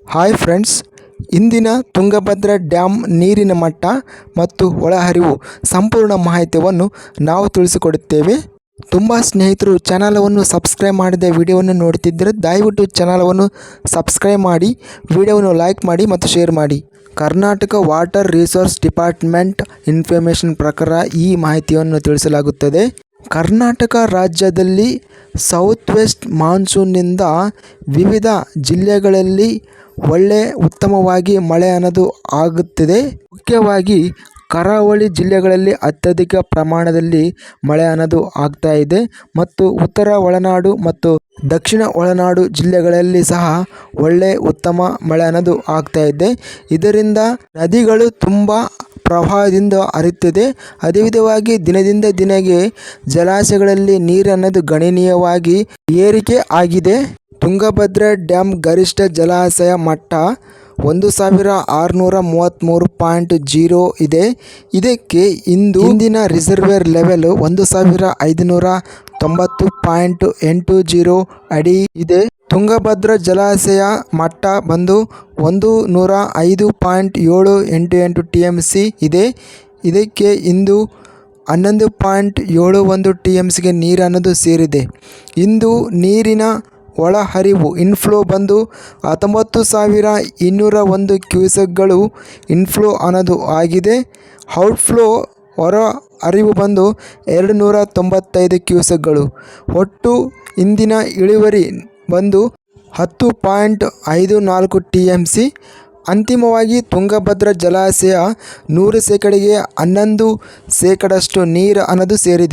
Hi friends, ಇಂದಿನ Tungabhadra dam ನೀರಿನ ಮಟ್ಟ ಮತ್ತು ಒಳಹರಿವು ಸಂಪೂರ್ಣ ಮಾಹಿತಿಯನ್ನು ನಾವು ತಿಳಿಸಿಕೊಡುತ್ತೇವೆ. ತುಂಬ ಸ್ನೇಹಿತರು ಚಾನಲವನ್ನು ಸಬ್ಸ್ಕ್ರೈಬ್ ಮಾಡದೆ ವಿಡಿಯೋವನ್ನು ನೋಡ್ತಿದ್ದರೆ ದಯವಿಟ್ಟು ಚಾನಲವನ್ನು ಸಬ್ಸ್ಕ್ರೈಬ್ ಮಾಡಿ, ವಿಡಿಯೋವನ್ನು ಲೈಕ್ ಮಾಡಿ ಮತ್ತು ಶೇರ್ ಮಾಡಿ. Karnataka water resource department information ಪ್ರಕಾರ ಈ ಮಾಹಿತಿಯನ್ನು ತಿಳಿಸಲಾಗುತ್ತದೆ. ಕರ್ನಾಟಕ ರಾಜ್ಯದಲ್ಲಿ ಸೌತ್ ವೆಸ್ಟ್ ಮಾನ್ಸೂನ್ನಿಂದ ವಿವಿಧ ಜಿಲ್ಲೆಗಳಲ್ಲಿ ಉತ್ತಮವಾಗಿ ಮಳೆ ಅನ್ನೋದು ಆಗುತ್ತಿದೆ. ಮುಖ್ಯವಾಗಿ ಕರಾವಳಿ ಜಿಲ್ಲೆಗಳಲ್ಲಿ ಅತ್ಯಧಿಕ ಪ್ರಮಾಣದಲ್ಲಿ ಮಳೆ ಅನ್ನೋದು ಆಗ್ತಾ ಇದೆ ಮತ್ತು ಉತ್ತರ ಒಳನಾಡು ಮತ್ತು ದಕ್ಷಿಣ ಒಳನಾಡು ಜಿಲ್ಲೆಗಳಲ್ಲಿ ಸಹ ಉತ್ತಮ ಮಳೆ ಅನ್ನೋದು ಆಗ್ತಾ ಇದೆ. ಇದರಿಂದ ನದಿಗಳು ತುಂಬ ಪ್ರವಾಹದಿಂದ ಹರಿಯುತ್ತಿದೆ. ಅದೇ ವಿಧವಾಗಿ ದಿನದಿಂದ ದಿನಕ್ಕೆ ಜಲಾಶಯಗಳಲ್ಲಿ ನೀರು ಅನ್ನೋದು ಗಣನೀಯವಾಗಿ ಏರಿಕೆ ಆಗಿದೆ. ತುಂಗಭದ್ರಾ ಡ್ಯಾಮ್ ಗರಿಷ್ಠ ಜಲಾಶಯ ಮಟ್ಟ 1633.0 ಇದೆ. ಇದಕ್ಕೆ ಇಂದಿನ ರಿಸರ್ವೇರ್ ಲೆವೆಲ್ 1590.80 ಅಡಿ ಇದೆ. ತುಂಗಭದ್ರಾ ಜಲಾಶಯ ಮಟ್ಟ ಬಂದು 105.788 TMC ಇದೆ. ಇದಕ್ಕೆ ಇಂದು 11.71 TMCಗೆ ನೀರು ಅನ್ನೋದು ಸೇರಿದೆ. ಇಂದು ನೀರಿನ ಒಳಹರಿವು ಇನ್ಫ್ಲೋ ಬಂದು 19,201 ಕ್ಯೂಸೆಕ್ಗಳು ಇನ್ಫ್ಲೋ ಅನ್ನೋದು ಆಗಿದೆ. ಔಟ್ಫ್ಲೋ ಹೊರ ಹರಿವು ಬಂದು 295 ಕ್ಯೂಸೆಕ್ಗಳು. ಒಟ್ಟು ಇಂದಿನ ಇಳುವರಿ ಬಂದು 10.54 TMC. ಅಂತಿಮವಾಗಿ ತುಂಗಭದ್ರಾ ಜಲಾಶಯ 100%ಗೆ 11% ನೀರು ಅನ್ನೋದು ಸೇರಿದೆ.